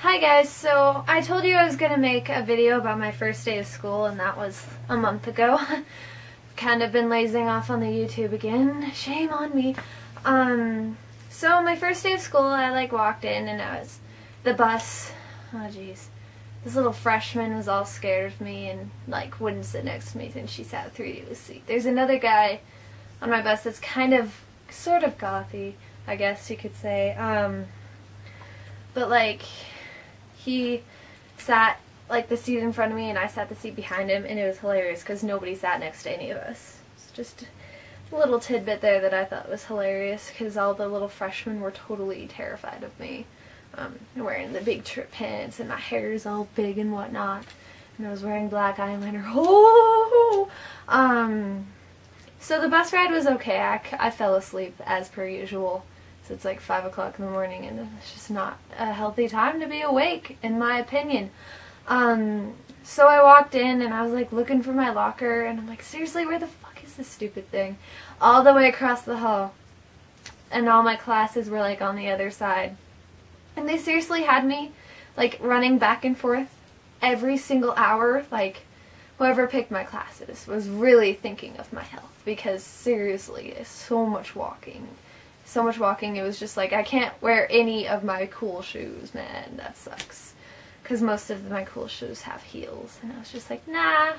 Hi guys, so I told you I was going to make a video about my first day of school, and that was a month ago. Kind of been lazing off on the YouTube again. Shame on me. So my first day of school, I walked in and the bus, oh jeez, this little freshman was all scared of me and wouldn't sit next to me since she sat 3 seat. There's another guy on my bus that's sort of gothy, I guess you could say. But he sat the seat in front of me and I sat the seat behind him, and it was hilarious because nobody sat next to any of us. It's just a little tidbit there that I thought was hilarious because all the little freshmen were totally terrified of me. Wearing the big trip pants and my hair is all big and whatnot, and I was wearing black eyeliner. Oh! So the bus ride was okay. I fell asleep as per usual. So it's 5 o'clock in the morning, and it's just not a healthy time to be awake, in my opinion. So I walked in, and I was looking for my locker, and I'm like, seriously, where the fuck is this stupid thing? All the way across the hall. And all my classes were on the other side. And they seriously had me running back and forth every single hour. Whoever picked my classes was really thinking of my health, because seriously, it's so much walking. So much walking, it was just I can't wear any of my cool shoes, man, that sucks. Because most of my cool shoes have heels, and I was just nah, I'd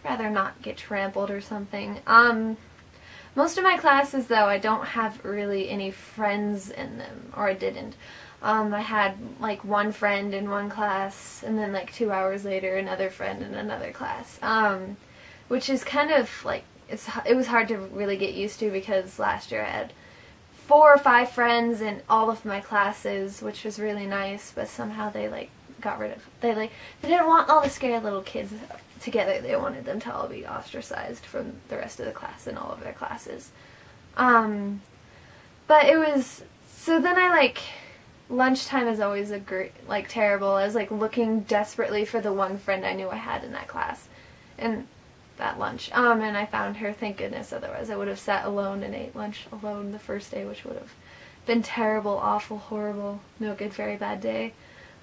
rather not get trampled or something. Most of my classes, though, I don't have really any friends in them, or I didn't. I had one friend in one class, and then 2 hours later another friend in another class, which is kind of it was hard to really get used to, because last year I had 4 or 5 friends in all of my classes, which was really nice, but somehow they got rid of, they didn't want all the scared little kids together. They wanted them to all be ostracized from the rest of the class in all of their classes. But it was, so then lunchtime is always terrible. I was looking desperately for the one friend I knew I had in that class, and that lunch. And I found her, thank goodness, otherwise I would have sat alone and ate lunch alone the first day, which would have been terrible, awful, horrible, no good, very bad day.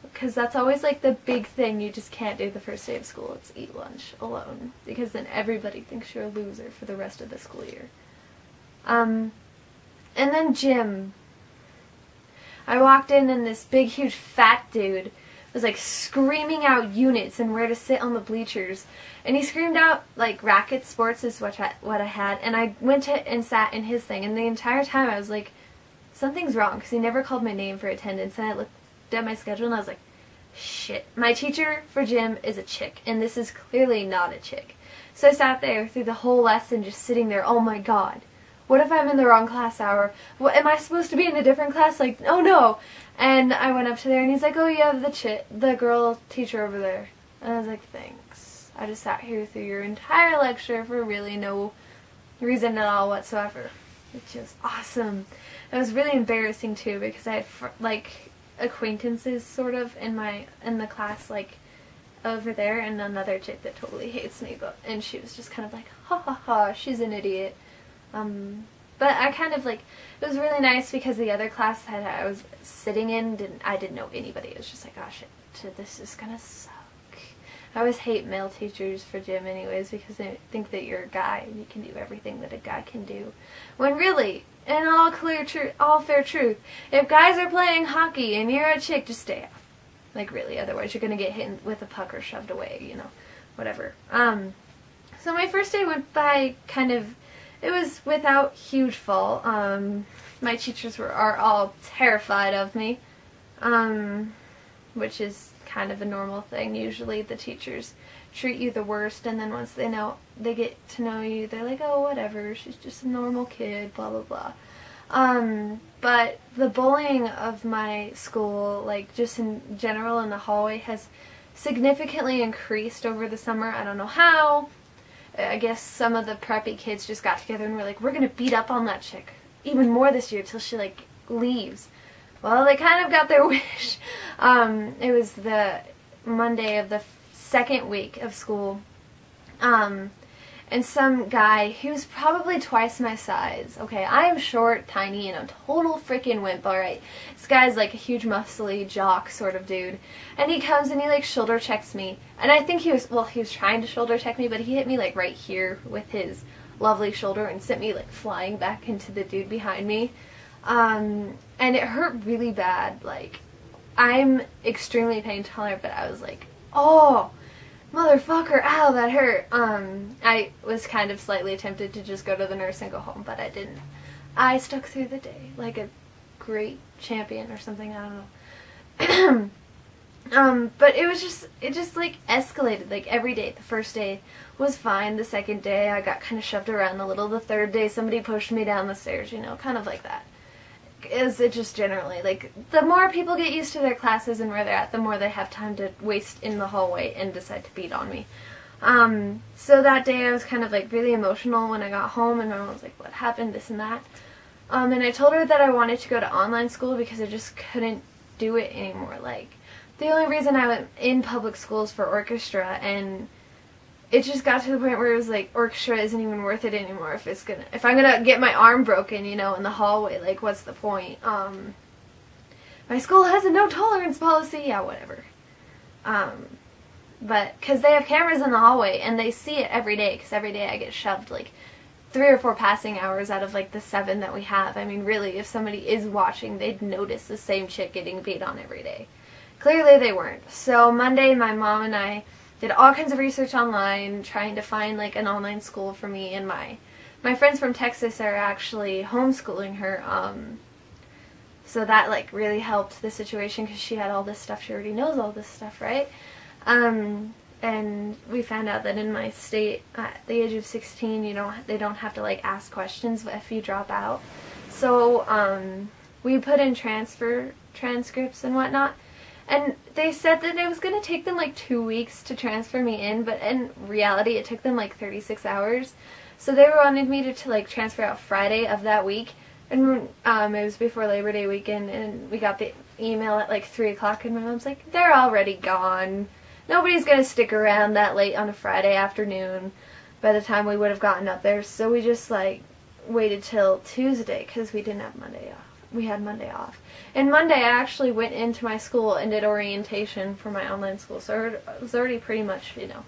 Because that's always the big thing you just can't do the first day of school. It's eat lunch alone, because then everybody thinks you're a loser for the rest of the school year. And then gym. I walked in, and this big, huge, fat dude was screaming out units and where to sit on the bleachers, and he screamed out racket sports is what I had, and I went and sat in his thing, and the entire time I was something's wrong, because he never called my name for attendance, and I looked at my schedule and I was shit, my teacher for gym is a chick, and this is clearly not a chick. So I sat there through the whole lesson just sitting there, oh my god, what if I'm in the wrong class hour? What, am I supposed to be in a different class? Oh no! And I went up to there, and he's oh, you have the girl teacher over there. And I was thanks. I just sat here through your entire lecture for really no reason at all whatsoever. Which is awesome. It was really embarrassing too, because I had acquaintances sort of in the class over there, and another chick that totally hates me, and she was just kind of ha ha ha, she's an idiot. But I kind of it was really nice, because the other class that I was sitting in, I didn't know anybody. It was just oh shit, this is gonna suck. I always hate male teachers for gym anyways, because they think that you're a guy and you can do everything that a guy can do. When really, in all fair truth, if guys are playing hockey and you're a chick, just stay out. Really, otherwise you're gonna get hit with a puck or shoved away, whatever. So my first day went by it was without huge fault. My teachers are all terrified of me, which is kind of a normal thing. Usually the teachers treat you the worst, and then once they get to know you, they're oh, whatever, she's just a normal kid, blah blah blah. But the bullying of my school, just in general in the hallway, has significantly increased over the summer. I don't know how. I guess some of the preppy kids just got together and were we're gonna beat up on that chick even more this year till she leaves. Well, they kind of got their wish. It was the Monday of the second week of school, and and some guy, he was probably twice my size. Okay, I am short, tiny, and a total freaking wimp, alright? This guy's like a huge muscly jock sort of dude. And he comes and he like shoulder checks me. And I think he was trying to shoulder check me, but he hit me like right here with his lovely shoulder and sent me like flying back into the dude behind me. And it hurt really bad. Like, I'm extremely pain tolerant, but I was like, oh, motherfucker, ow, that hurt. I was kind of slightly tempted to just go to the nurse and go home, but I didn't. I stuck through the day like a great champion or something, I don't know. But it just like escalated, like every day. The first day was fine, the second day I got kind of shoved around a little, the third day somebody pushed me down the stairs, you know, kind of like that. Is it just generally, like, the more people get used to their classes and where they're at, the more they have time to waste in the hallway and decide to beat on me. So that day I was kind of like really emotional when I got home, and my mom was like, what happened, this and that. And I told her that I wanted to go to online school because I just couldn't do it anymore. Like, the only reason I went in public schools for orchestra, and it just got to the point where it was like, orchestra isn't even worth it anymore if I'm gonna get my arm broken, you know, in the hallway, like, what's the point? My school has a no tolerance policy, yeah, whatever. But, because they have cameras in the hallway, and they see it every day, because every day I get shoved, like, 3 or 4 passing hours out of, like, the 7 that we have. I mean, really, if somebody is watching, they'd notice the same chick getting beat on every day. Clearly they weren't. So Monday, my mom and I did all kinds of research online, trying to find like an online school for me, and my friends from Texas are actually homeschooling her, so that like really helped the situation because she had all this stuff, she already knows all this stuff, right? And we found out that in my state, at the age of 16, they don't have to like ask questions if you drop out. So we put in transfer transcripts and whatnot. And they said that it was going to take them like 2 weeks to transfer me in, but in reality it took them like 36 hours. So they wanted me to like transfer out Friday of that week, and it was before Labor Day weekend, and we got the email at like 3 o'clock, and my mom's like, they're already gone. Nobody's going to stick around that late on a Friday afternoon by the time we would have gotten up there. So we just like waited till Tuesday because we didn't have Monday off. We had Monday off. And Monday I actually went into my school and did orientation for my online school. So I was already pretty much, you know,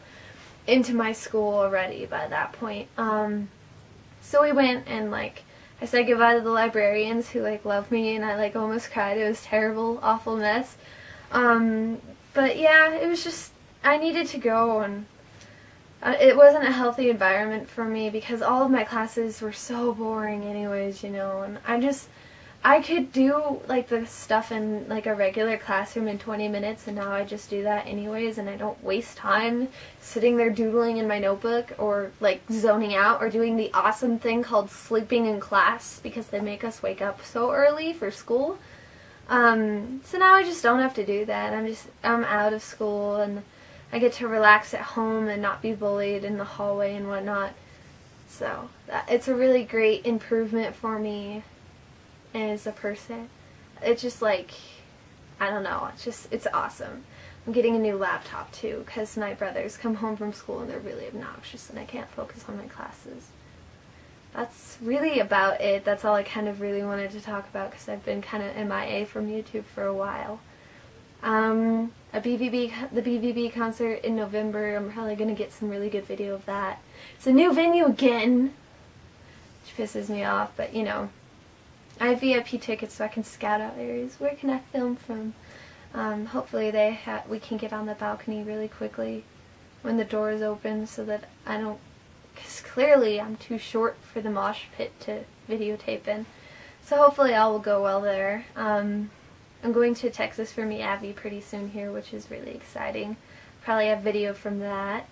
into my school already by that point. So we went and like I said goodbye to the librarians who like loved me, and I like almost cried. It was a terrible, awful mess. But yeah, it was just, I needed to go, and it wasn't a healthy environment for me because all of my classes were so boring anyways, you know, and I could do like the stuff in like a regular classroom in 20 minutes, and now I just do that anyways, and I don't waste time sitting there doodling in my notebook or like zoning out or doing the awesome thing called sleeping in class because they make us wake up so early for school. So now I just don't have to do that. I'm out of school, and I get to relax at home and not be bullied in the hallway and whatnot. So it's a really great improvement for me as a person. It's just like, I don't know, it's awesome. I'm getting a new laptop too because my brothers come home from school and they're really obnoxious and I can't focus on my classes. That's really about it. That's all I kind of really wanted to talk about because I've been kind of MIA from YouTube for a while. The BVB concert in November, I'm probably going to get some really good video of that. It's a new venue again, which pisses me off, but you know, I have VIP tickets so I can scout out areas. Where can I film from? Hopefully we can get on the balcony really quickly when the door is open so that I don't, because clearly I'm too short for the mosh pit to videotape in. So hopefully all will go well there. I'm going to Texas for Miyavi pretty soon here, which is really exciting. Probably have video from that.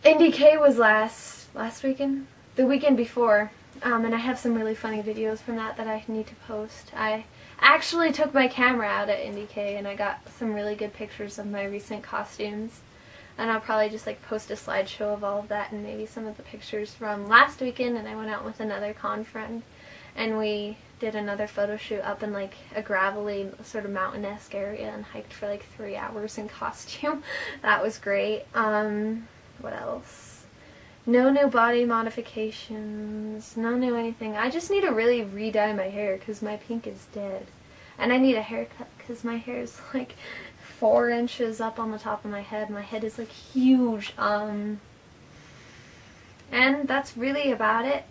NDK was last weekend? The weekend before. And I have some really funny videos from that I need to post. I actually took my camera out at NDK and I got some really good pictures of my recent costumes. And I'll probably just like post a slideshow of all of that and maybe some of the pictures from last weekend. And I went out with another con friend and we did another photo shoot up in like a gravelly sort of mountain-esque area and hiked for like 3 hours in costume. That was great. What else? No new body modifications, no new anything. I just need to really re-dye my hair because my pink is dead. And I need a haircut because my hair is like 4 inches up on the top of my head. My head is like huge. And that's really about it.